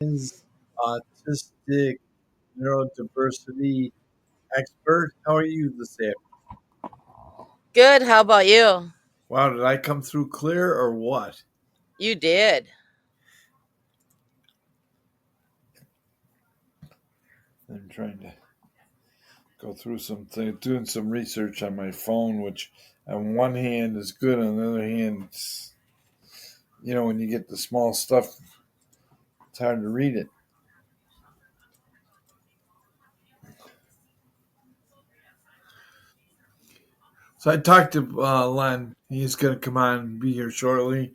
is autistic neurodiversity expert. How are you this afternoon? Good. How about you? Wow, did I come through clear or what? You did. I'm trying to go through doing some research on my phone, which on one hand is good, on the other hand, when you get the small stuff, it's hard to read it. So I talked to Len. He's going to come on and be here shortly,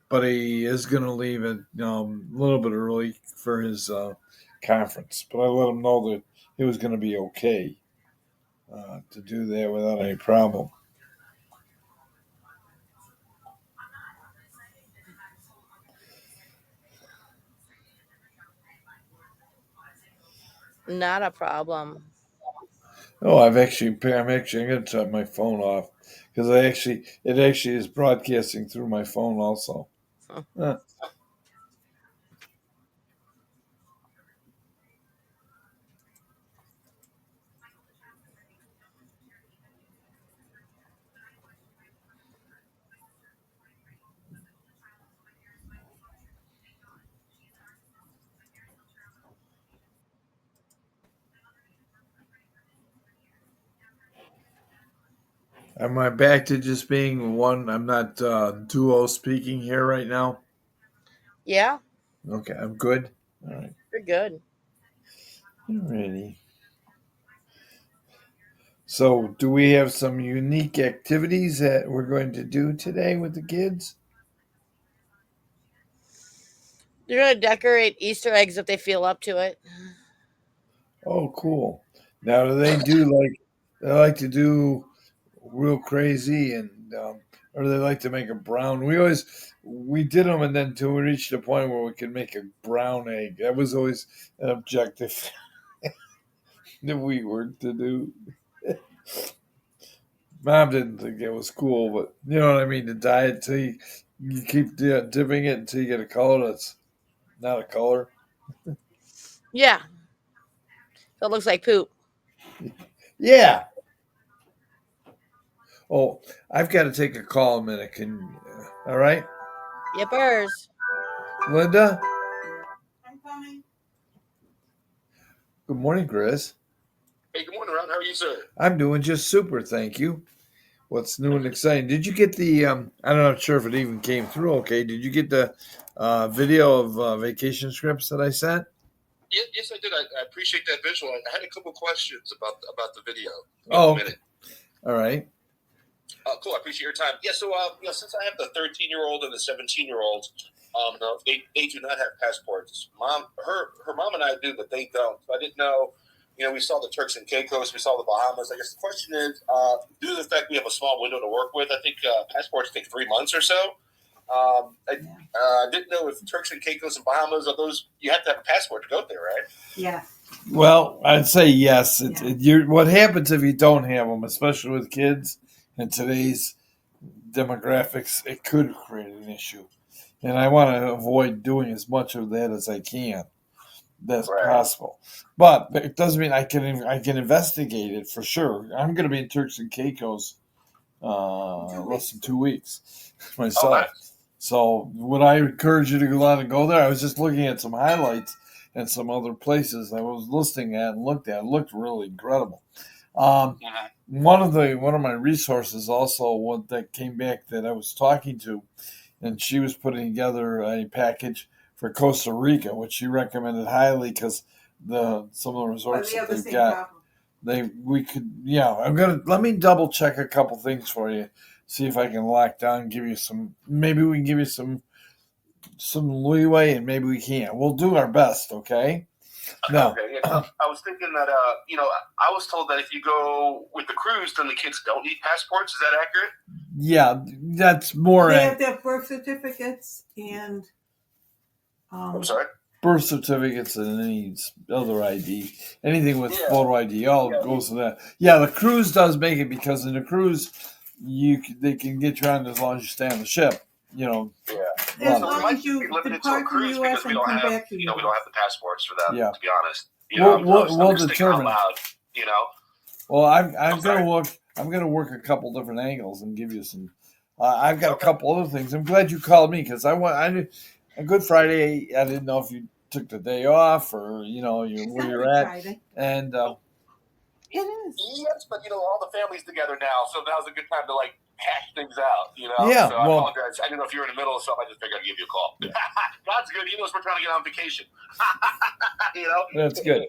but he is going to leave it a little bit early for his conference. But I let him know that it was going to be okay to do that without any problem. Not a problem. Oh, I'm going to turn my phone off because it actually is broadcasting through my phone also. Uh, am I back to just being one? I'm not duo speaking here right now. Yeah, Okay, I'm good. All right. you're good. Alrighty. So, do we have some unique activities that we're going to do today with the kids? You're gonna decorate Easter eggs if they feel up to it. Oh, cool. Now, do they like to do real crazy or do they like to make a brown? We did them and then until we reached the point where we could make a brown egg. That was always an objective that we were to do. Mom didn't think it was cool, but you know what I mean. To dye it till you keep dipping it until you get a color that's not a color. Yeah, so it looks like poop. Yeah. Oh, I've got to take a call a minute. All right, Yippers. Linda. Good morning, Chris. Hey, good morning, Ron. How are you, sir? I'm doing just super, thank you. What's new and exciting? Did you get the? I'm not sure if it even came through. Okay, did you get the video of vacation scripts that I sent? Yes, I did. I appreciate that visual. I had a couple questions about the video. You have a Oh, minute? all right. Cool. I appreciate your time. Yeah. So, since I have the 13-year-old and the 17-year-old, no, they do not have passports. Her mom and I do, but they don't. So I didn't know. We saw the Turks and Caicos, we saw the Bahamas. I guess the question is, due to the fact we have a small window to work with, I think passports take 3 months or so. I didn't know if Turks and Caicos and Bahamas are those. You have to have a passport to go there, right? Yeah. Well, I'd say yes. Yeah. What happens if you don't have them, especially with kids in today's demographics? It could create an issue, and I want to avoid doing as much of that as I can. That's Right. possible, but it doesn't mean I can investigate it for sure. I'm going to be in Turks and Caicos less than 2 weeks myself. Oh, nice. So would I encourage you to go out and go there? I was just looking at some highlights and some other places I was listening at and looked at. It looked really incredible. One of my resources also one that came back that I was talking to, and she was putting together a package for Costa Rica, which she recommended highly because some of the resorts that they've got. We could, yeah. Let me double check a couple things for you, see if I can lock down, give you some. Maybe we can give you some leeway, and maybe we can't. We'll do our best, okay? No. Okay. Yeah, I was thinking that I was told that if you go with the cruise, then the kids don't need passports. Is that accurate? Yeah, that's more. They have to have birth certificates and I'm sorry. Birth certificates and any other ID, anything with photo ID, all goes to that. Yeah, the cruise does make it because in the cruise, they can get you on as long as you stay on the ship. Yeah. as So we long might as you be limited to a depart from the cruise U.S. because we and don't come have, back to the we U.S. don't have the passports for that. Yeah. To be honest, I'm We'll just thinking determine. out loud. Well, I'm I'm sorry. gonna look. I'm gonna work a couple different angles and give you some. I've got a couple other things. I'm glad you called me because I knew a Good Friday. I didn't know if you took the day off or where not you're Good at. Friday. And It is. Yes, but all the family's together now, so now's a good time to hash things out. Yeah, So I apologize. I didn't know if you were in the middle of something. I just figured I'd give you a call. Yeah. God's good. He knows we're trying to get on vacation. That's good.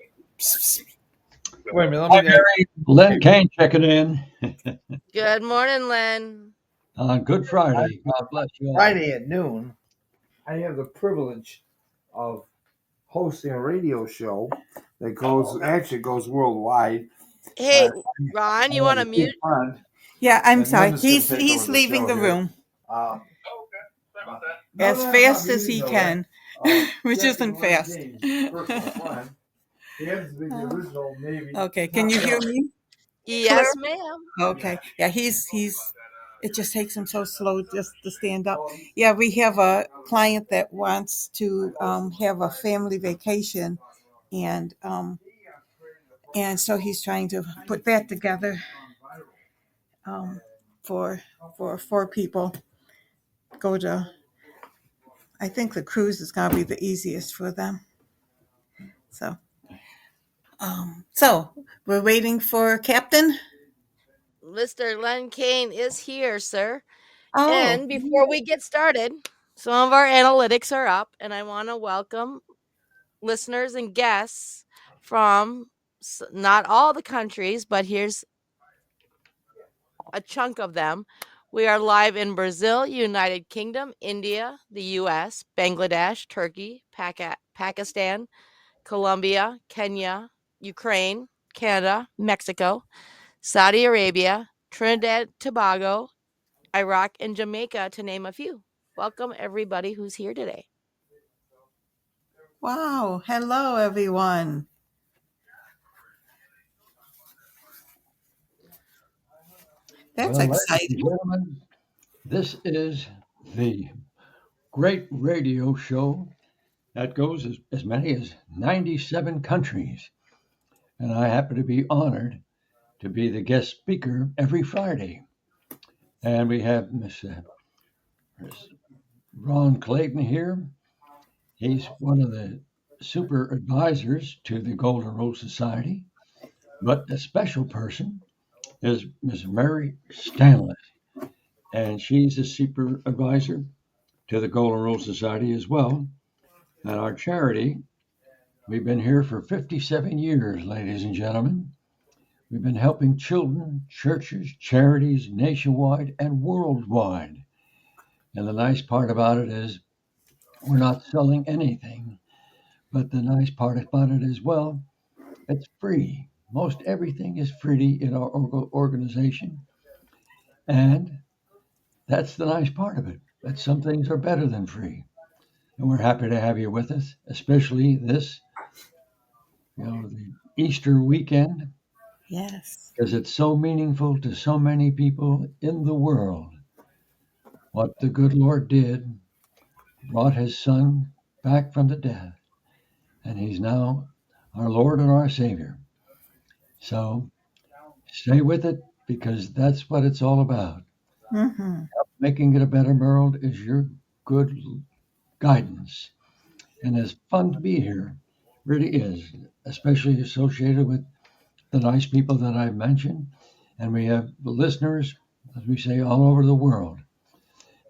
Wait a minute. Hi, Gary. Len Kaine checking in. Good morning, Len. On Good Friday. God bless you all. Friday at noon, I have the privilege of hosting a radio show that goes worldwide. Hey, Ron, you want to mute? Yeah, I'm And sorry. Linda's gonna take He's over the leaving show the here. room Okay. Sorry about that. as fast as he can, which isn't fast. He happens to be the original Navy. Okay, can you hear me? Yes, ma'am. Okay. Yeah, he's it just takes him so slow just to stand up. Yeah, we have a client that wants to have a family vacation, and so he's trying to put that together for 4 people. Go to. I think the cruise is going to be the easiest for them. So we're waiting for Captain. Mr. Len Kaine is here, sir. Oh, And before we get started, some of our analytics are up, and I want to welcome listeners and guests from not all the countries, but here's a chunk of them. We are live in Brazil, United Kingdom, India, the US, Bangladesh, Turkey, Pakistan, Colombia, Kenya, Ukraine, Canada, Mexico, Saudi Arabia, Trinidad, Tobago, Iraq, and Jamaica, to name a few. Welcome, everybody who's here today. wow. Hello, everyone. That's Well, ladies and exciting. gentlemen, this is the great radio show that goes as many as 97 countries. And I happen to be honored to be the guest speaker every Friday. And we have Miss Ron Clayton here. He's one of the super advisors to the Golden Rule Society. But a special person is Miss Mary Stanley, and she's a super advisor to the Golden Rule Society as well. And our charity, we've been here for 57 years, ladies and gentlemen. We've been helping children, churches, charities nationwide and worldwide. And the nice part about it is we're not selling anything. But the nice part about it as well, it's free. Most everything is free in our organization. And that's the nice part of it. That some things are better than free. And we're happy to have you with us, especially this, the Easter weekend, Yes. because it's so meaningful to so many people in the world. What the good Lord did, brought his son back from the dead, and he's now our Lord and our Savior. So stay with it, because that's what it's all about. Mm-hmm. Making it a better world is your good guidance. And it's fun to be here, really is, especially associated with the nice people that I've mentioned. And we have listeners, as we say, all over the world.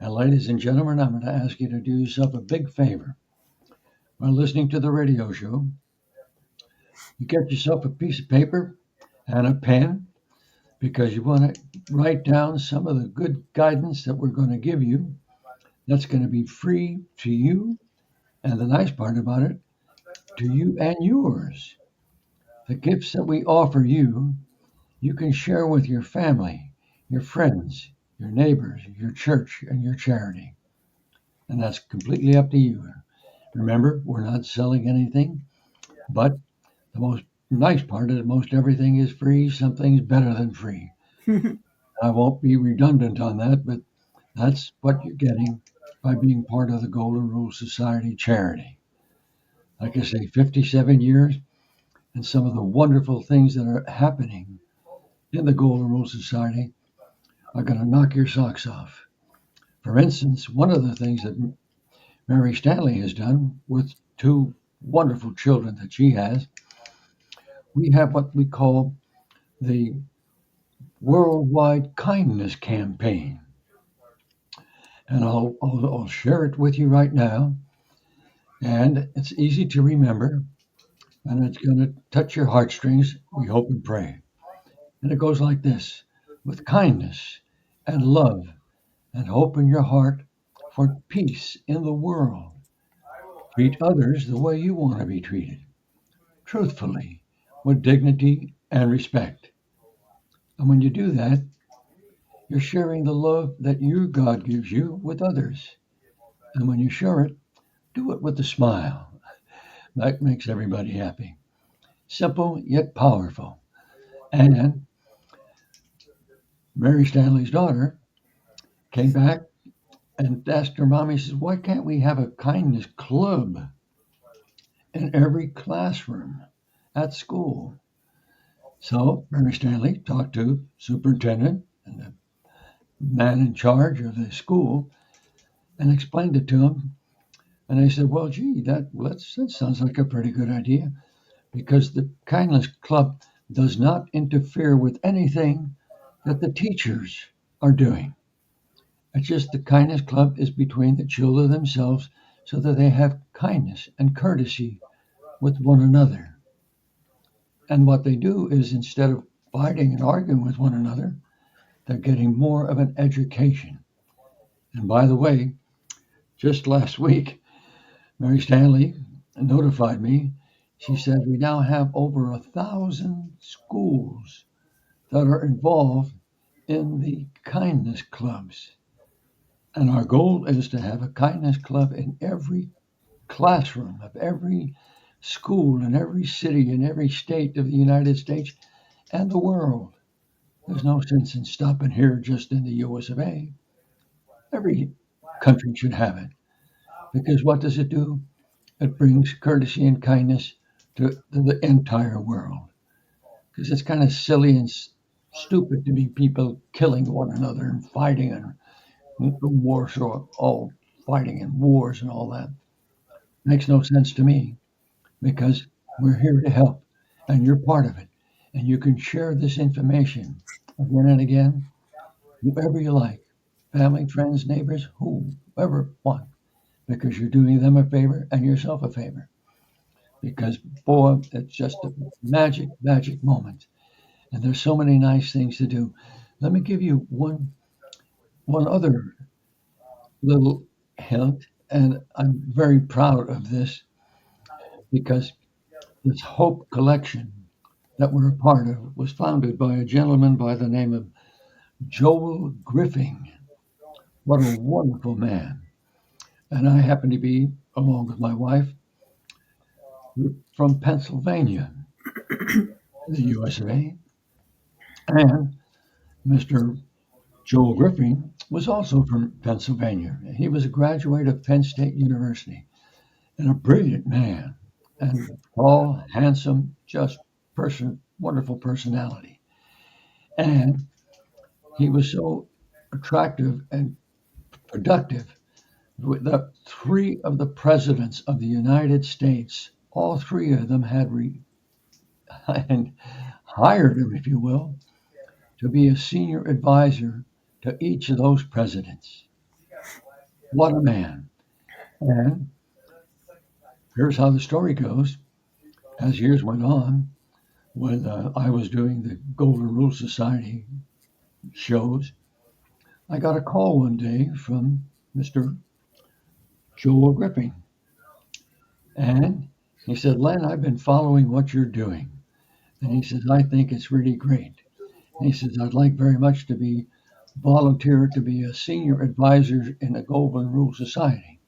And ladies and gentlemen, I'm going to ask you to do yourself a big favor. While listening to the radio show, you get yourself a piece of paper and a pen, because you want to write down some of the good guidance that we're going to give you. That's going to be free to you. And the nice part about it, to you and yours. The gifts that we offer you, you can share with your family, your friends, your neighbors, your church, and your charity. And that's completely up to you. Remember, we're not selling anything, but the most nice part is most everything is free. Something's better than free. I won't be redundant on that, but that's what you're getting. by being part of the Golden Rule Society charity. Like I say, 57 years, and some of the wonderful things that are happening in the Golden Rule Society are going to knock your socks off. For instance, one of the things that Mary Stanley has done with two wonderful children that she has, we have what we call the Worldwide Kindness Campaign. And I'll share it with you right now. And it's easy to remember, and it's going to touch your heartstrings, we hope and pray. And it goes like this: with kindness and love and hope in your heart for peace in the world, treat others the way you want to be treated, truthfully, with dignity and respect. And when you do that, you're sharing the love that your God gives you with others. And when you share it, do it with a smile. That makes everybody happy. Simple yet powerful. And Mary Stanley's daughter came back and asked her mommy, she says, why can't we have a kindness club in every classroom at school? So Mary Stanley talked to superintendent and the man in charge of the school and explained it to him. And they said, well, gee, that sounds like a pretty good idea, because the kindness club does not interfere with anything that the teachers are doing. It's just the kindness club is between the children themselves so that they have kindness and courtesy with one another. And what they do is, instead of fighting and arguing with one another, they're getting more of an education. And by the way, just last week, Mary Stanley notified me. She said we now have over 1,000 schools that are involved in the kindness clubs. And our goal is to have a kindness club in every classroom of every school in every city in every state of the United States and the world. There's no sense in stopping here just in the US of A. Every country should have it. Because what does it do? It brings courtesy and kindness to the entire world. Because it's kind of silly and stupid to be people killing one another and fighting and wars, or all fighting and wars and all that. Makes no sense to me, because we're here to help and you're part of it. And you can share this information again and again, whoever you like, family, friends, neighbors, whoever want, because you're doing them a favor and yourself a favor. Because, boy, it's just a magic, magic moment. And there's so many nice things to do. Let me give you one other little hint, and I'm very proud of this, because this Hope Collection that we're a part of was founded by a gentleman by the name of Joel Griffin. What a wonderful man. And I happen to be, along with my wife, from Pennsylvania, the US of A. And Mr. Joel Griffin was also from Pennsylvania. He was a graduate of Penn State University and a brilliant man, and tall, handsome, just wonderful personality. And he was so attractive and productive that three of the presidents of the United States, all three of them had and hired him, if you will, to be a senior advisor to each of those presidents. What a man. And here's how the story goes. As years went on, when I was doing the Golden Rule Society shows, I got a call one day from Mr. Joel Griffin. And he said, Len, I've been following what you're doing. And he says, I think it's really great. And he says, I'd like very much to be volunteer to be a senior advisor in the Golden Rule Society.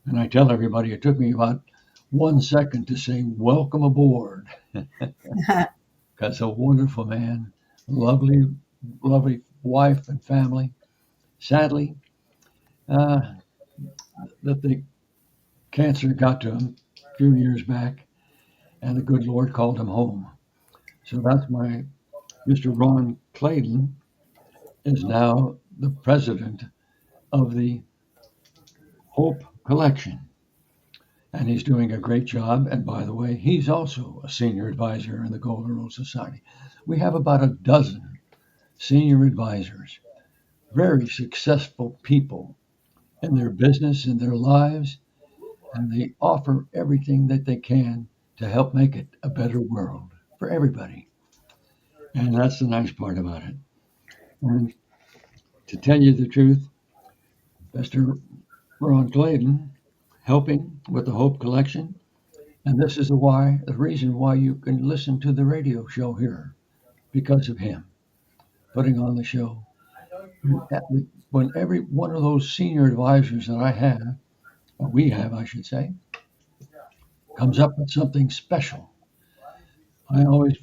And I tell everybody it took me about 1 second to say, welcome aboard. Because a wonderful man, lovely, lovely wife and family. Sadly, that the cancer got to him a few years back, and the good Lord called him home. So that's my Mr. Ron Clayton is now the president of the Hope Collection, and he's doing a great job. And by the way, he's also a senior advisor in the Golden Rule Society. We have about a dozen senior advisors, very successful people in their business, in their lives, and they offer everything that they can to help make it a better world for everybody. And that's the nice part about it. And to tell you the truth, Mr. Ron Clayton helping with the Hope Collection, and this is the reason why you can listen to the radio show here because of him putting on the show. When every one of those senior advisors that I have, or we have, I should say, comes up with something special, I always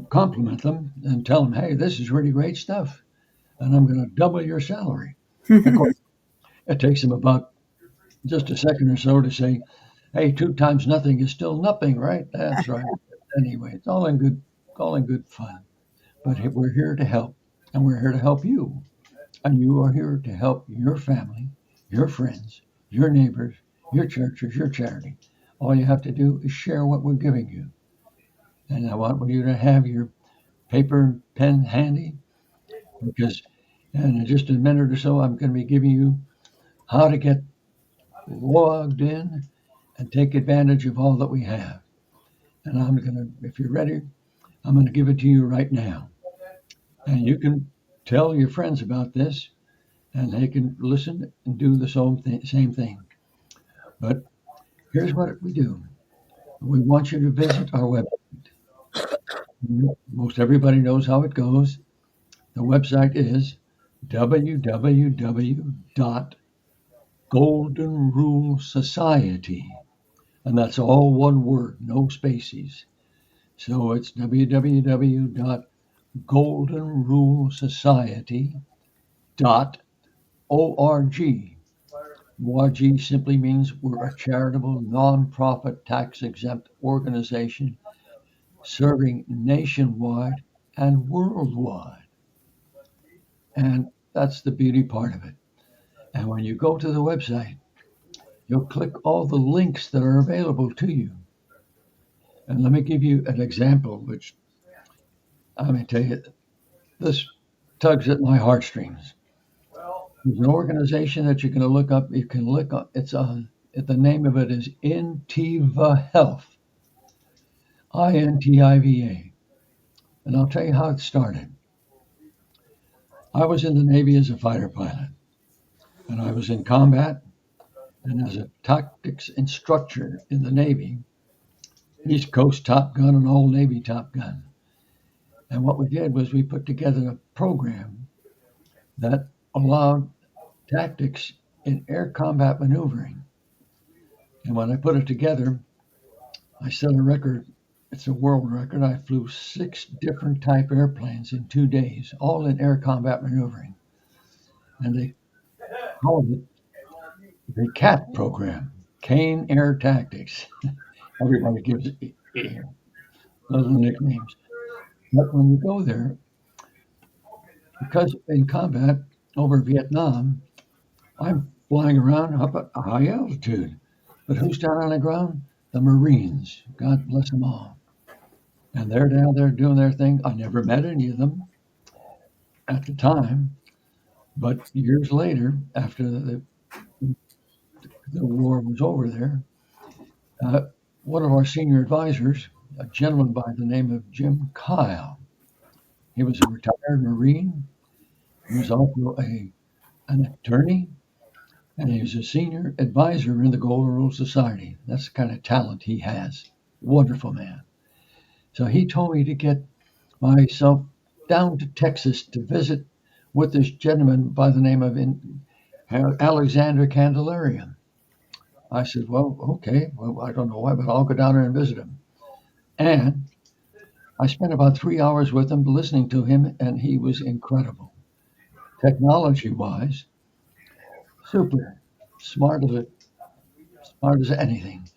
compliment them and tell them, hey, this is really great stuff, and I'm going to double your salary. Of course, it takes them about just a second or so to say, hey, 2 times nothing is still nothing, right? That's right. Anyway, it's all in good fun. But we're here to help, and we're here to help you. And you are here to help your family, your friends, your neighbors, your churches, your charity. All you have to do is share what we're giving you. And I want you to have your paper and pen handy because in just a minute or so, I'm going to be giving you how to get logged in and take advantage of all that we have. And I'm going to, if you're ready, I'm going to give it to you right now. And you can tell your friends about this and they can listen and do the same thing. But here's what we do. We want you to visit our website. Most everybody knows how it goes. The website is www.goldenrulesociety, and that's all one word, no spaces. So it's www.goldenrulesociety.org. ORG simply means we're a charitable, non-profit, tax-exempt organization serving nationwide and worldwide. And that's the beauty part of it. And when you go to the website, you'll click all the links that are available to you. And let me give you an example, which I'm going to tell you, this tugs at my heartstrings. There's an organization that you're going to look up. You can look up, the name of it is Intiva Health, INTIVA. And I'll tell you how it started. I was in the Navy as a fighter pilot, and I was in combat, and as a tactics instructor in the Navy, East Coast Top Gun and Old Navy Top Gun. And what we did was we put together a program that allowed tactics in air combat maneuvering. And when I put it together, I set a record. It's a world record. I flew 6 different type airplanes in 2 days, all in air combat maneuvering. And they called it the Capt program, Kaine Air Tactics. Everybody gives it little nicknames. But when you go there, because in combat over Vietnam, I'm flying around up at a high altitude. But who's down on the ground? The Marines. God bless them all. And they're down there doing their thing. I never met any of them at the time. But years later, after the war was over there, one of our senior advisors, a gentleman by the name of Jim Kyle, he was a retired Marine. He was also an attorney, and he was a senior advisor in the Golden Rule Society. That's the kind of talent he has. Wonderful man. So he told me to get myself down to Texas to visit with this gentleman by the name of Alexander Candelaria. I said, well, okay. Well, I don't know why, but I'll go down there and visit him. And I spent about 3 hours with him, listening to him, and he was incredible. Technology-wise, super smart as a smart as anything.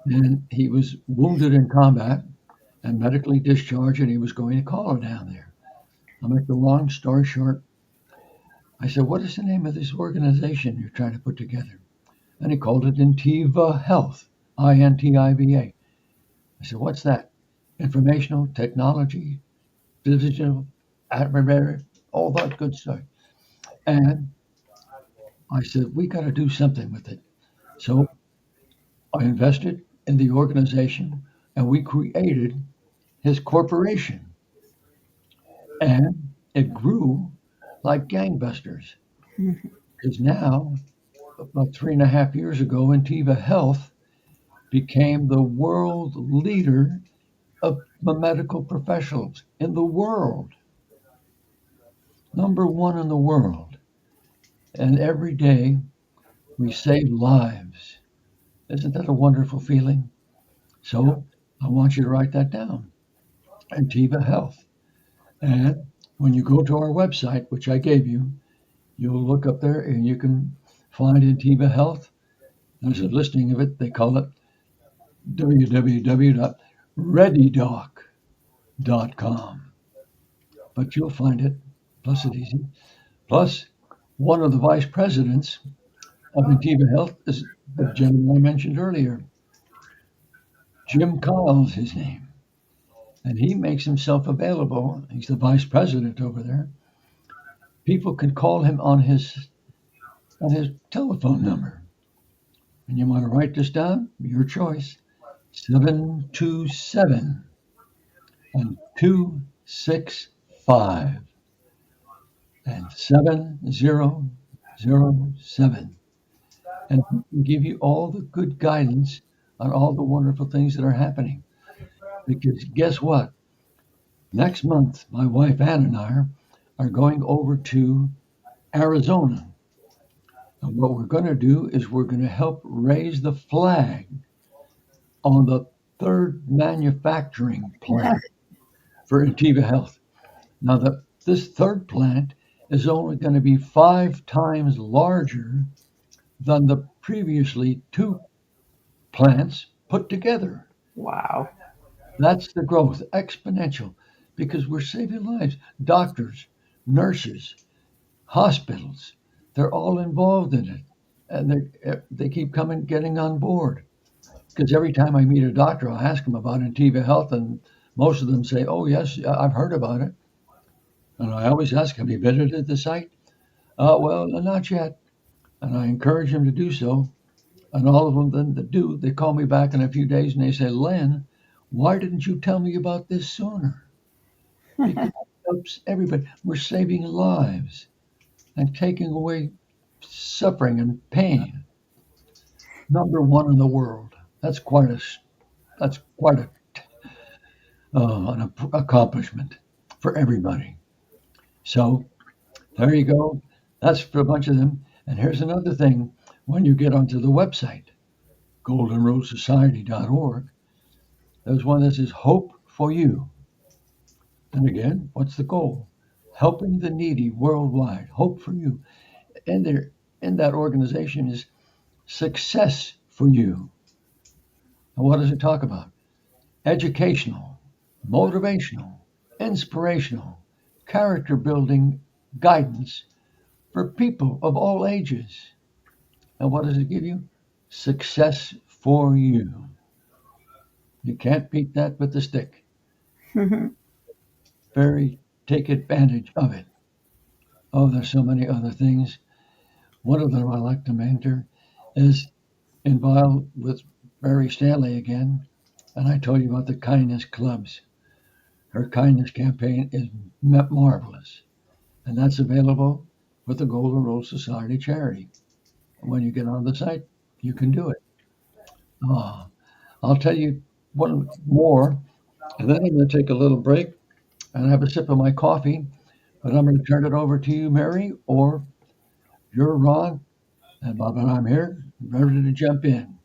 And he was wounded in combat and medically discharged, and he was going to call her down there. I'll make the long story short. I said, "What is the name of this organization you're trying to put together?" And he called it Intiva Health, Intiva. I said, "What's that?" Informational technology, digital, all that good stuff. And I said, "We got to do something with it." So I invested in the organization and we created his corporation. And it grew like gangbusters. Because now, about 3.5 years ago, Intiva Health became the world leader of the medical professionals in the world, number one in the world. And every day we save lives. Isn't that a wonderful feeling? So I want you to write that down. Antiva Health. And when you go to our website, which I gave you, you'll look up there and you can find Antiva Health. There's a listing of it. They call it www.readydoc.com. But you'll find it. Plus, it's easy. Plus, one of the vice presidents of Antiva Health is the gentleman I mentioned earlier. Jim Kyle's his name. And he makes himself available. He's the vice president over there. People can call him on his telephone number. And you want to write this down? Your choice. 727 and 265 and 7007. And he can give you all the good guidance on all the wonderful things that are happening. Because guess what? Next month, my wife Ann and I are going over to Arizona. And what we're going to do is we're going to help raise the flag on the third manufacturing plant for Antiva Health. Now, this third plant is only going to be 5 times larger than the previously 2 plants put together. Wow. That's the growth, exponential, because we're saving lives. Doctors, nurses, hospitals, they're all involved in it. And they keep getting on board. Because every time I meet a doctor, I'll ask them about Antiva Health, and most of them say, "Oh, yes, I've heard about it." And I always ask, "Have you visited the site?" Well, not yet. And I encourage them to do so. And all of them then that do, they call me back in a few days and they say, "Len, why didn't you tell me about this sooner?" Because it helps everybody. We're saving lives and taking away suffering and pain. Number one in the world. That's quite an accomplishment for everybody. So there you go. That's for a bunch of them. And here's another thing. When you get onto the website, goldenrosesociety.org, there's one that says Hope for You. And again, what's the goal? Helping the needy worldwide. Hope for You. And there in that organization is Success for You. And what does it talk about? Educational, motivational, inspirational, character building guidance for people of all ages. And what does it give you? Success for you. You can't beat that with the stick. Take advantage of it. Oh, there's so many other things. One of them I like to mentor is involved with Mary Stanley again. And I told you about the kindness clubs. Her kindness campaign is marvelous. And that's available with the Golden Rose Society charity. When you get on the site, you can do it. I'll tell you one more, and then I'm going to take a little break and have a sip of my coffee. But I'm going to turn it over to you, Mary, or you're Ron, and Bob and I'm here, ready to jump in.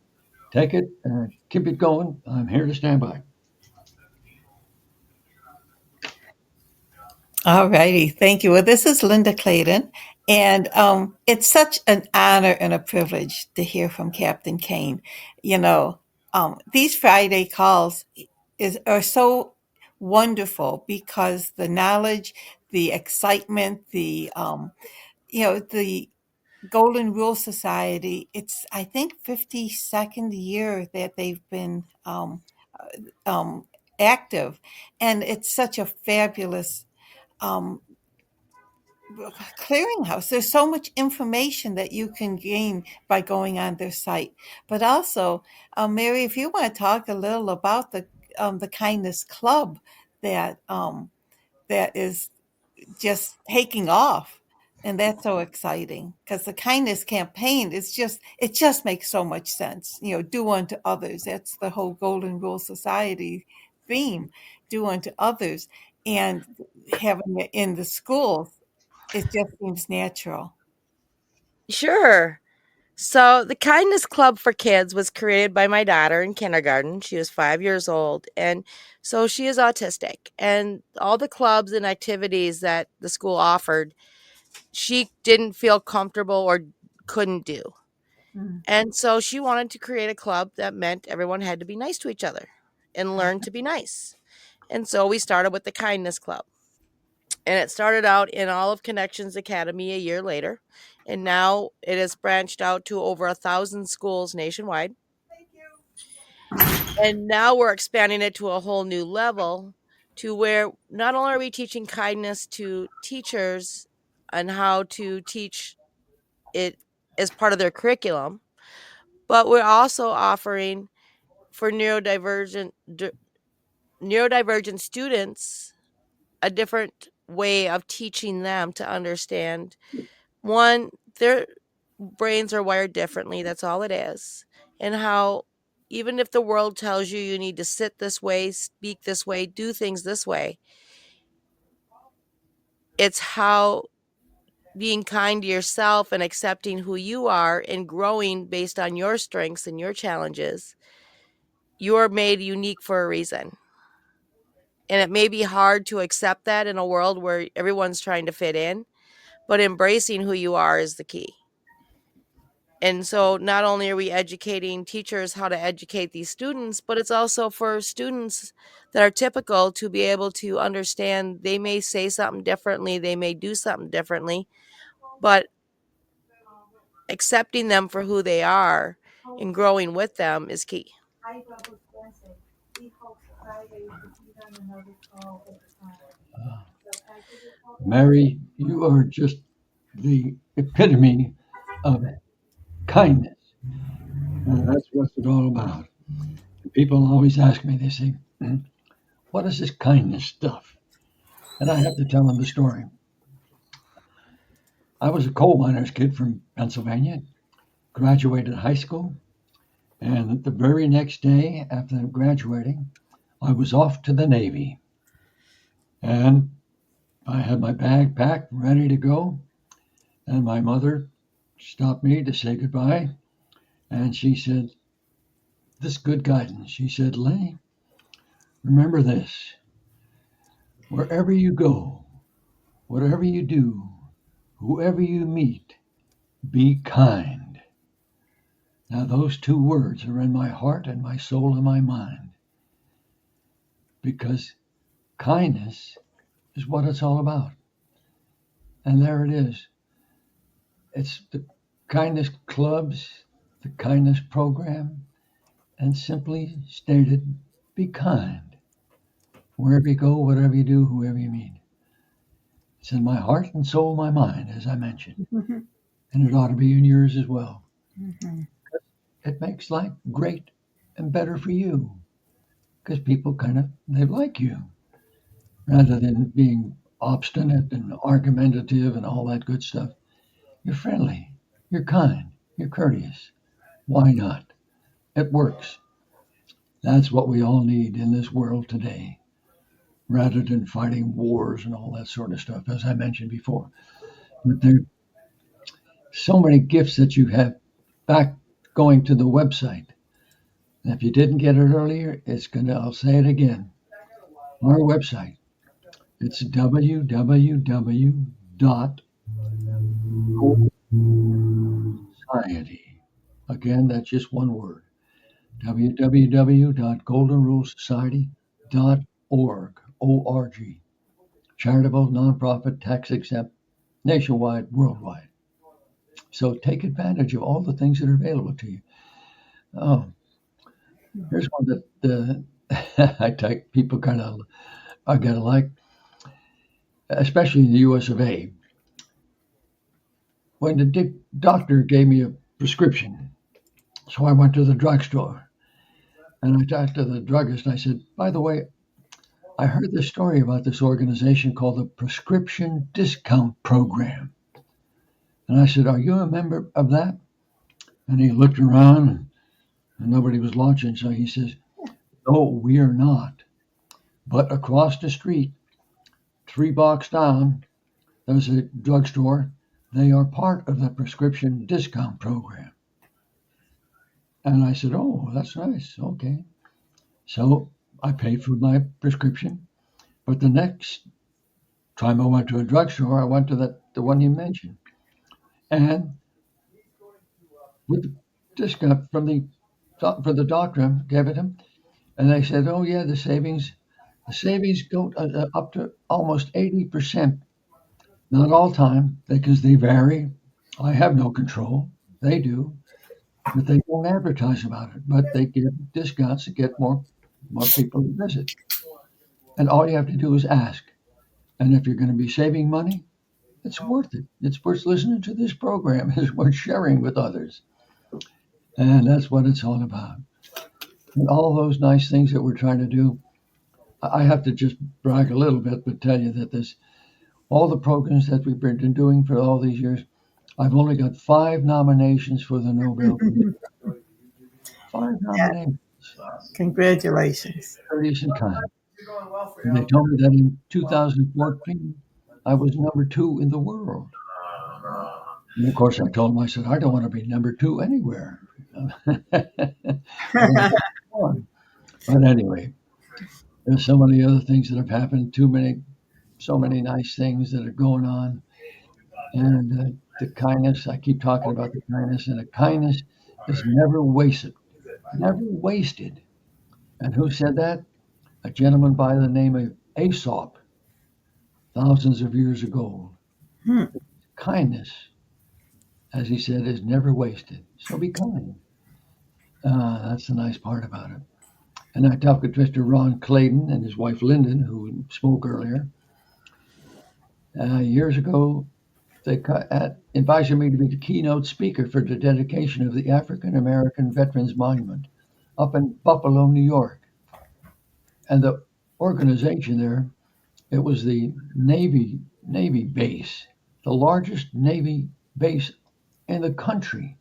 Take it and keep it going. I'm here to stand by. All righty. Thank you. Well, this is Linda Clayton, And it's such an honor and a privilege to hear from Captain Kaine. You know, these Friday calls are so wonderful because the knowledge, the excitement, the Golden Rule Society. It's I think 52nd year that they've been um, active, and it's such a fabulous um, clearinghouse. There's so much information that you can gain by going on their site. But also, Mary, if you want to talk a little about the Kindness Club that that is just taking off. And that's so exciting because the kindness campaign is it just makes so much sense. Do unto others. That's the whole Golden Rule Society theme, do unto others. And having it in the schools, it just seems natural. Sure. So, the Kindness Club for Kids was created by my daughter in kindergarten. She was 5 years old. And so she is autistic. And all the clubs and activities that the school offered, she didn't feel comfortable or couldn't do. Mm. And so she wanted to create a club that meant everyone had to be nice to each other and learn to be nice. And so we started with the Kindness Club. And it started out in Olive Connections Academy a year later. And now it has branched out to over 1,000 schools nationwide. And now we're expanding it to a whole new level to where not only are we teaching kindness to teachers and how to teach it as part of their curriculum, but we're also offering for neurodivergent students a different way of teaching them to understand one, their brains are wired differently, that's all it is, and how even if the world tells you you need to sit this way, speak this way, do things this way, it's how being kind to yourself and accepting who you are and growing based on your strengths and your challenges, you're made unique for a reason. And it may be hard to accept that in a world where everyone's trying to fit in, but embracing who you are is the key. And so not only are we educating teachers how to educate these students, but it's also for students that are typical to be able to understand they may say something differently, they may do something differently, but accepting them for who they are and growing with them is key. Mary, you are just the epitome of kindness. And that's what it's all about. And people always ask me, they say, what is this kindness stuff? And I have to tell them the story. I was a coal miner's kid from Pennsylvania, graduated high school, and the very next day after graduating, I was off to the Navy. And I had my bag packed, ready to go. And my mother stopped me to say goodbye. And she said, this good guidance. She said, Lenny, remember this. Wherever you go, whatever you do, whoever you meet, be kind. Now, those two words are in my heart and my soul and my mind because kindness is what it's all about. And there it is. It's the kindness clubs, the kindness program, and simply stated, be kind. Wherever you go, whatever you do, whoever you meet. It's in my heart and soul, my mind, as I mentioned. Mhm. And it ought to be in yours as well. Mhm. It makes life great and better for you because people they like you rather than being obstinate and argumentative and all that good stuff. You're friendly, you're kind, you're courteous. Why not? It works. That's what we all need in this world today, rather than fighting wars and all that sort of stuff, as I mentioned before. But there are so many gifts that you have back going to the website. And if you didn't get it earlier, I'll say it again. Our website, it's Society. Again, that's just one word. www.goldenrulesociety.org. O-R-G. Charitable, nonprofit, tax exempt, nationwide, worldwide. So take advantage of all the things that are available to you. Oh, here's one that I think people kind of are going to like, especially in the US of A. When the doctor gave me a prescription, so I went to the drugstore and I talked to the druggist. And I said, by the way, I heard this story about this organization called the Prescription Discount Program. And I said, are you a member of that? And he looked around and nobody was watching. So he says, no, we are not. But across the street, 3 blocks down, there's a drugstore. They are part of the Prescription Discount Program. And I said, oh, that's nice. Okay. So I paid for my prescription. But the next time I went to a drugstore, I went to the one you mentioned. And with the discount from for the doctor, gave it him, and they said, "Oh yeah, the savings go up to almost 80%. Not all time because they vary. I have no control. They do, but they don't advertise about it. But they give discounts to get more people to visit. And all you have to do is ask. And if you're going to be saving money, it's worth it. It's worth listening to this program. It's worth sharing with others. And that's what it's all about. And all those nice things that we're trying to do. I have to just brag a little bit, but tell you that all the programs that we've been doing for all these years, I've only got 5 nominations for the Nobel Peace. 5 nominations. Congratulations. Courteous and kind. And they told me that in 2014, I was number 2 in the world. And of course, I told them, I said, I don't want to be number 2 anywhere. But anyway, there's so many other things that have happened. So many nice things that are going on. And the kindness, I keep talking about the kindness, and the kindness is never wasted. Never wasted. And who said that? A gentleman by the name of Aesop, thousands of years ago. Hmm. Kindness, as he said, is never wasted. So be kind. That's the nice part about it. And I talked with Mr. Ron Clayton and his wife Lyndon, who spoke earlier. Years ago, they invited me to be the keynote speaker for the dedication of the African American Veterans Monument up in Buffalo, New York. And the organization there, it was the Navy base, the largest Navy base in the country.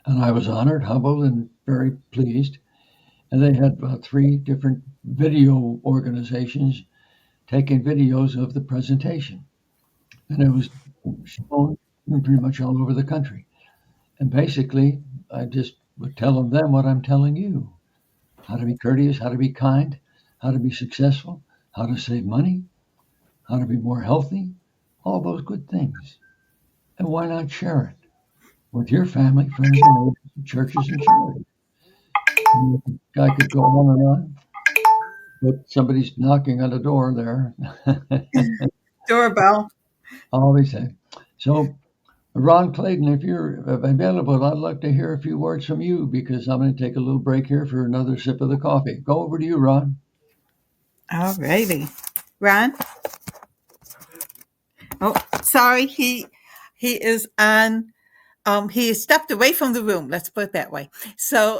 And I was honored, humbled, and very pleased. And they had about 3 different video organizations taking videos of the presentation. And it was shown pretty much all over the country. And basically, I just would tell them what I'm telling you: how to be courteous, how to be kind, how to be successful, how to save money, how to be more healthy, all those good things. And why not share it with your family, friends, and neighbors, churches, and charities? I could go on and on, but somebody's knocking on the door there. Doorbell. Always say. So, Ron Clayton, if you're available, I'd like to hear a few words from you because I'm going to take a little break here for another sip of the coffee. Go over to you, Ron. All righty. Ron? Oh, sorry. He is on. He stepped away from the room. Let's put it that way. So,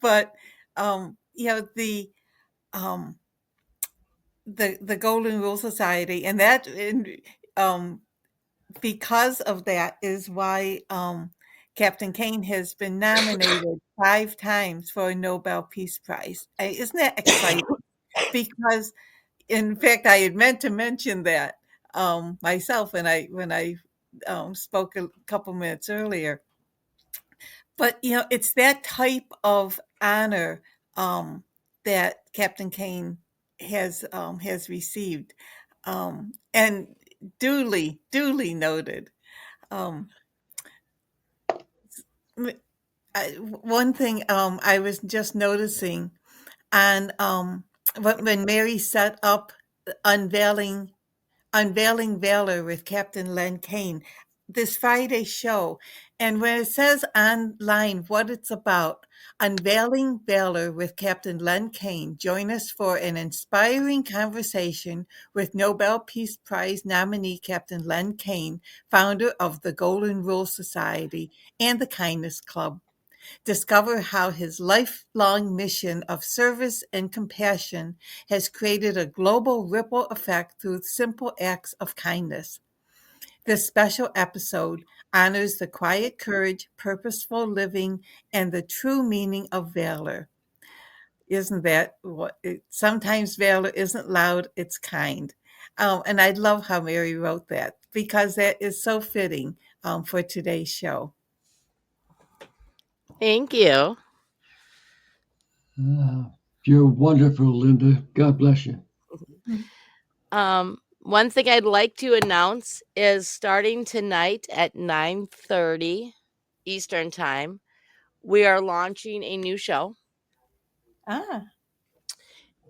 but um, the Golden Rule Society, and um, because of that is why Captain Kaine has been nominated 5 times for a Nobel Peace Prize. Isn't that exciting? Because in fact, I had meant to mention that myself when I spoke a couple minutes earlier. But it's that type of honor that Captain Kaine has received, and duly noted. Um, one thing I was just noticing, and when Mary set up unveiling Unveiling Valor with Captain Len Kaine, this Friday show. And when it says online what it's about, Unveiling Valor with Captain Len Kaine, join us for an inspiring conversation with Nobel Peace Prize nominee Captain Len Kaine, founder of the Golden Rule Society and the Kindness Club. Discover how his lifelong mission of service and compassion has created a global ripple effect through simple acts of kindness. This special episode honors the quiet courage, purposeful living, and the true meaning of valor. Isn't that what? Sometimes valor isn't loud, it's kind. And I love how Mary wrote that because that is so fitting for today's show. Thank you. You're wonderful, Linda. God bless you. One thing I'd like to announce is starting tonight at 9:30 Eastern Time, we are launching a new show. Ah,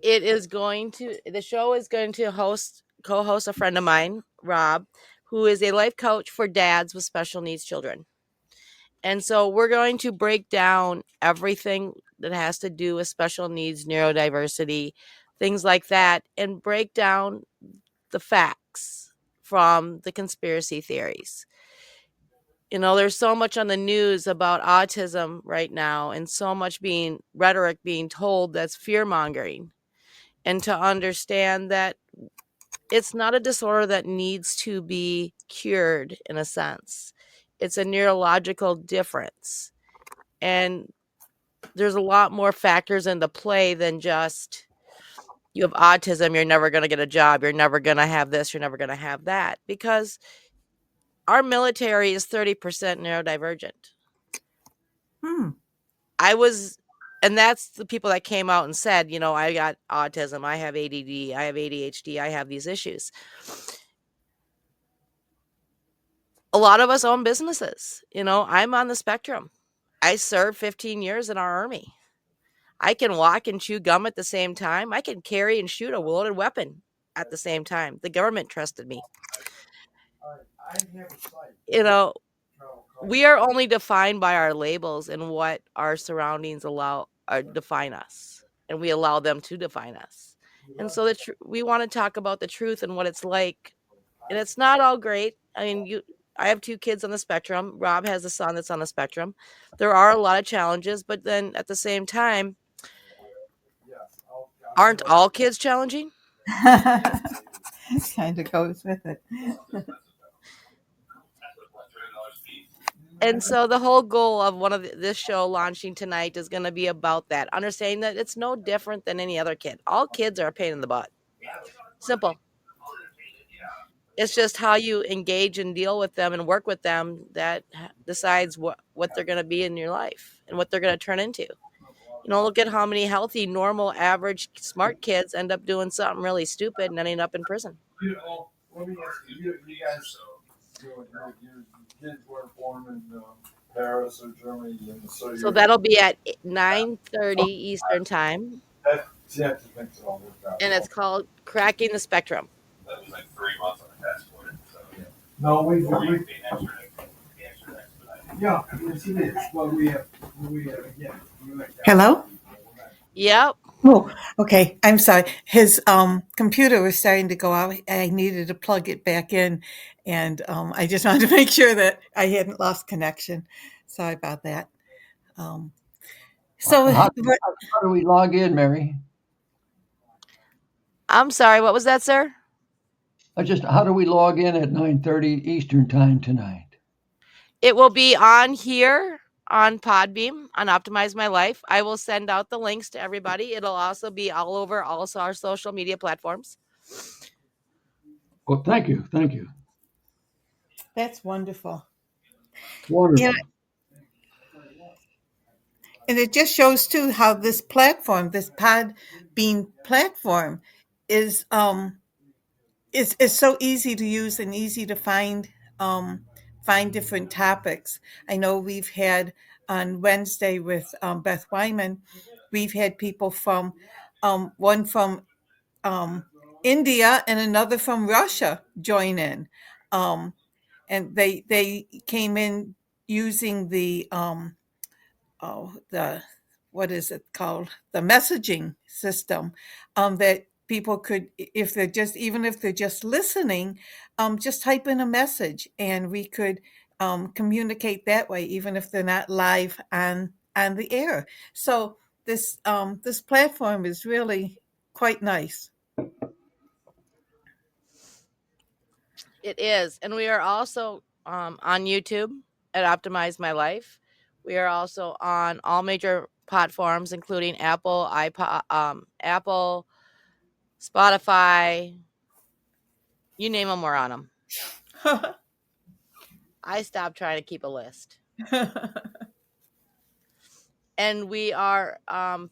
The show is going to co-host a friend of mine, Rob, who is a life coach for dads with special needs children. And so we're going to break down everything that has to do with special needs, neurodiversity, things like that, and break down the facts from the conspiracy theories. There's so much on the news about autism right now and so much rhetoric being told that's fear mongering. And to understand that it's not a disorder that needs to be cured in a sense. It's a neurological difference. And there's a lot more factors into play than just you have autism, you're never going to get a job, you're never going to have this, you're never going to have that, because our military is 30% neurodivergent. hmm. And that's the people that came out and said, I got autism, I have ADD, I have ADHD, I have these issues. A lot of us own businesses. I'm on the spectrum. I served 15 years in our army. I can walk and chew gum at the same time. I can carry and shoot a loaded weapon at the same time. The government trusted me. We are only defined by our labels and what our surroundings define us, and we allow them to define us. And so we want to talk about the truth and what it's like. And it's not all great. I mean, I have 2 kids on the spectrum. Rob has a son that's on the spectrum. There are a lot of challenges, but then at the same time, aren't all kids challenging? Kind of goes with it. And so the whole goal of this show launching tonight is going to be about that, understanding that it's no different than any other kid. All kids are a pain in the butt. Simple. It's just how you engage and deal with them and work with them that decides what they're going to be in your life and what they're going to turn into. Look at how many healthy, normal, average, smart kids end up doing something really stupid and ending up in prison. Let me ask you, you guys, your kids were born in Paris or Germany, and So that'll be at 9:30 Eastern Time. And it's called Cracking the Spectrum. That was like 3 months on the passport. So, yeah. No, we yeah. Yes, it is. Well, we have Hello? Yep. Oh, okay. I'm sorry. His computer was starting to go out. I needed to plug it back in, and I just wanted to make sure that I hadn't lost connection. Sorry about that. So, How do we log in, Mary? I'm sorry. What was that, sir? How do we log in at 9:30 Eastern Time tonight? It will be on here on Podbeam on Optimize My Life. I will send out the links to everybody. It'll also be all over also our social media platforms. Well, thank you. that's wonderful. Wonderful. Yeah. And it just shows too how this platform, this Podbean platform, is it's so easy to use and easy to find different topics. I know we've had on Wednesday with Beth Wyman, we've had people from one from um, India and another from Russia join in, um, and they came in using the what is it called, the messaging system, that people could, if they're just, even if they're just listening, just type in a message and we could communicate that way, even if they're not live on the air. So this platform is really quite nice. It is. And we are also on YouTube at Optimize My Life. We are also on all major platforms, including Apple, iPod, Apple, Spotify, you name them, we're on them. I stopped trying to keep a list. And we are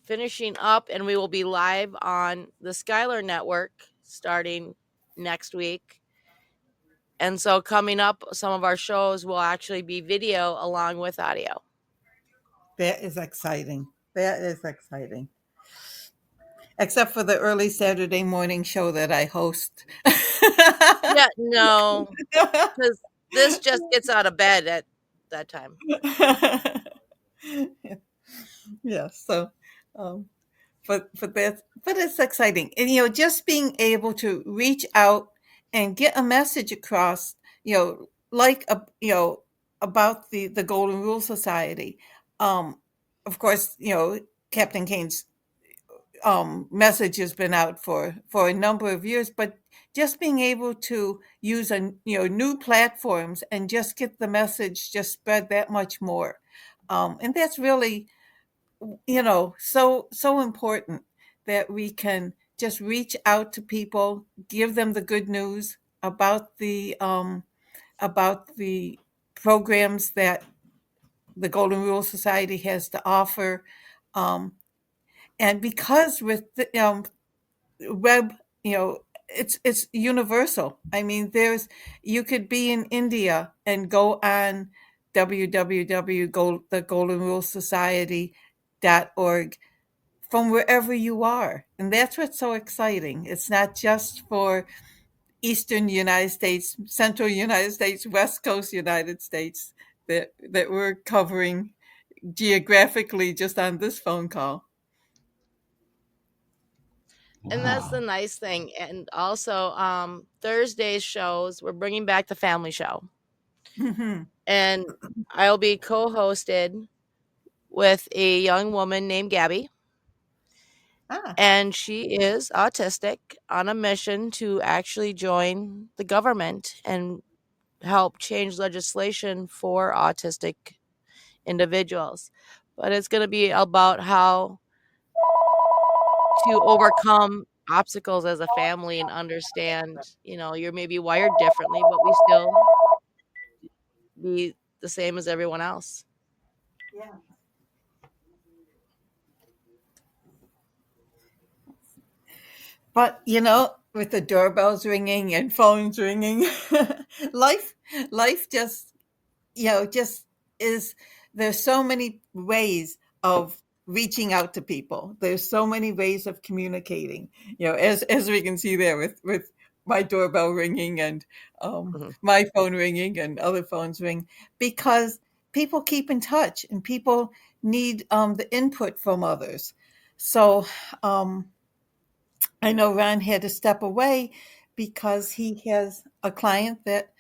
finishing up, and we will be live on the Skylar Network starting next week. And so coming up, some of our shows will actually be video along with audio. That is exciting. That is exciting. Except for the early Saturday morning show that I host. Yeah, no, because this just gets out of bed at that time. Yeah. So, um, but it's exciting, and just being able to reach out and get a message across, like about the Golden Rule Society. Um, of course, Captain Kaine's message has been out for a number of years, but just being able to use new platforms and just get the message just spread that much more, and that's really so important that we can just reach out to people, give them the good news about the programs that the Golden Rule Society has to offer. Um, and because with the web, it's universal. I mean, you could be in India and go on www.thegoldenrulesociety.org from wherever you are. And that's what's so exciting. It's not just for Eastern United States, Central United States, West Coast United States that we're covering geographically just on this phone call. And that's the Wow. nice thing. And also, Thursday's shows, we're bringing back the family show. Mhm. And I'll be co-hosted with a young woman named Gabby. Ah, And she is autistic on a mission to actually join the government and help change legislation for autistic individuals. But it's going to be about how to overcome obstacles as a family and understand, you're maybe wired differently, but we still be the same as everyone else. yeah. But with the doorbells ringing and phones ringing, life life just is, there's so many ways of reaching out to people. There's so many ways of communicating. As we can see there with my doorbell ringing and Mhm. my phone ringing and other phones ring, because people keep in touch and people need the input from others. So um, I know Ron had to step away because he has a client that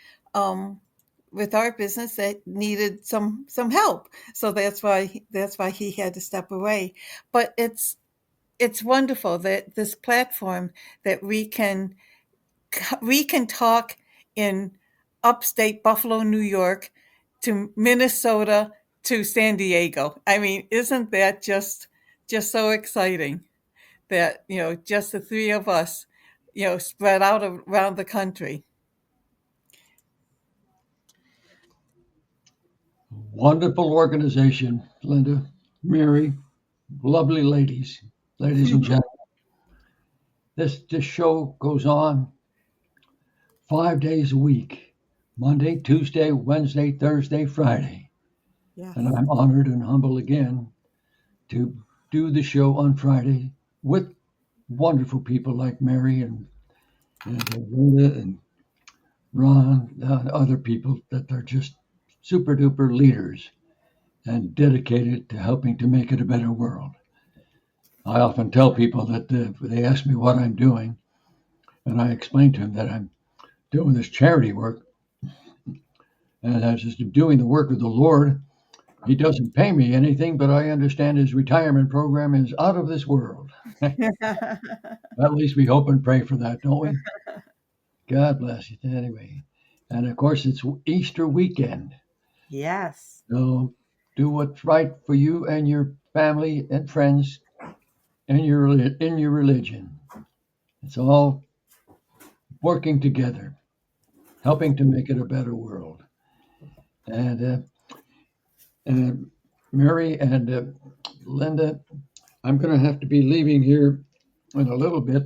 with our business that needed some help. So that's why he had to step away. But it's wonderful that this platform that we can talk in upstate Buffalo, New York, to Minnesota, to San Diego. I mean, isn't that just so exciting that just the three of us spread out around the country. Wonderful organization, Linda, Mary, lovely ladies and gentlemen. This show goes on 5 days a week, Monday, Tuesday, Wednesday, Thursday, Friday. Yes. And I'm honored and humbled again to do the show on Friday with wonderful people like Mary and Linda and Ron, other people that are just super duper leaders and dedicated to helping to make it a better world. I often tell people that they ask me what I'm doing, and I explain to them that I'm doing this charity work, and I'm just doing the work of the Lord. He doesn't pay me anything, but I understand his retirement program is out of this world. At least we hope and pray for that, don't we? God bless you. Anyway, and of course, it's Easter weekend. Yes. So do what's right for you and your family and friends and in your religion. It's all working together, helping to make it a better world. And Mary and Linda, I'm going to have to be leaving here in a little bit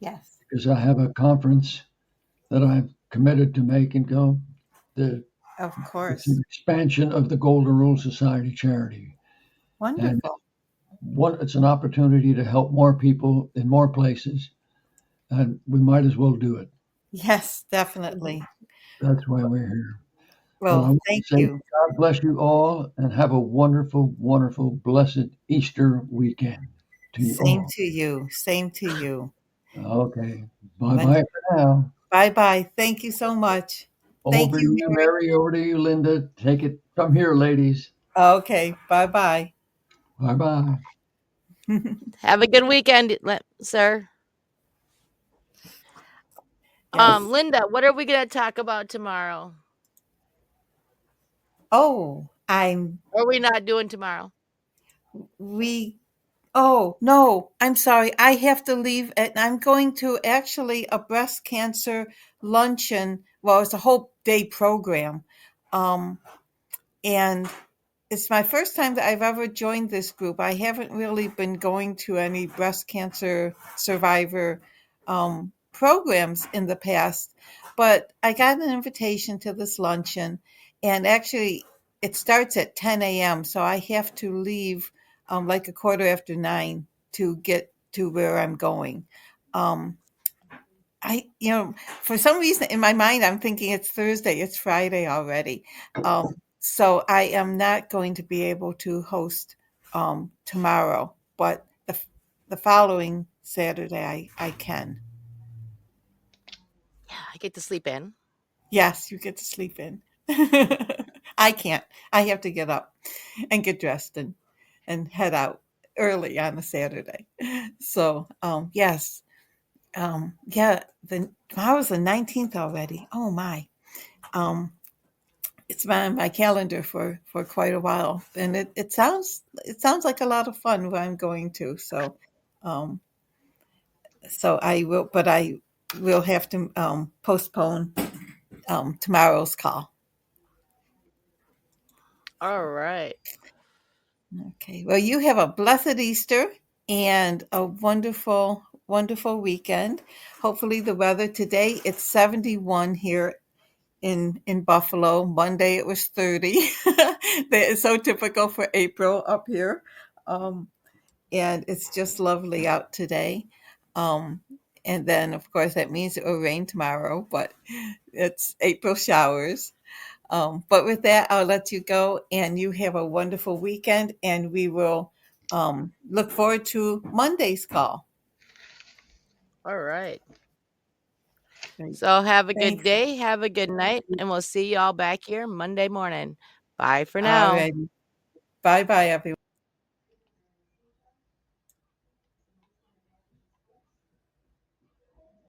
Yes. because I have a conference that I'm committed to make and go. Of It's course. an expansion of the Golden Rule Society charity. And Wonderful. it's an opportunity to help more people in more places. And we might as well do it. Yes, definitely. That's why we're here. Well, I Well, want to thank say you. God bless you all and have a wonderful, wonderful, blessed Easter weekend to you Same all. to you. Same to you. Okay. Bye bye for now. Bye bye. Thank you so much. Thank Over to you, you, Mary. Mary. Over to you, Linda. Take it from here, ladies. Okay. Bye bye. Bye bye. Have a good weekend, sir. Yes. Linda, what are we gonna talk about tomorrow? Oh, Or are we not doing tomorrow? we, oh, no, I'm sorry. I have to leave and I'm going to actually a breast cancer luncheon. Well, it's a whole day program. Um, and it's my first time that I've ever joined this group. I haven't really been going to any breast cancer survivor programs in the past, but I got an invitation to this luncheon, and actually, it starts at 10 a.m., so I have to leave like a quarter after 9 to get to where I'm going. Um, for some reason in my mind, I'm thinking it's Thursday, it's Friday already. So I am not going to be able to host tomorrow, but the following Saturday I can. Yeah, I get to sleep in. Yes, you get to sleep in. I can't. I have to get up and get dressed and head out early on a Saturday. So yes. Yeah, tomorrow's the 19th already. Oh my. Um, it's been on my calendar for quite a while, and it sounds like a lot of fun where I'm going to. Um, so I will have to postpone tomorrow's call. All right. Okay. Well, you have a blessed Easter and a wonderful, wonderful weekend. Hopefully, the weather today it's 71 here in Buffalo. Monday it was 30. That is so typical for April up here. Um, and it's just lovely out today. Um, and then, of course, that means it will rain tomorrow, but it's April showers. But with that, I'll let you go and you have a wonderful weekend. And we will look forward to Monday's call. All right. Great. So have a good Thanks. day, have a good night, and we'll see you all back here Monday morning. Bye for All now. right. Bye bye, everyone.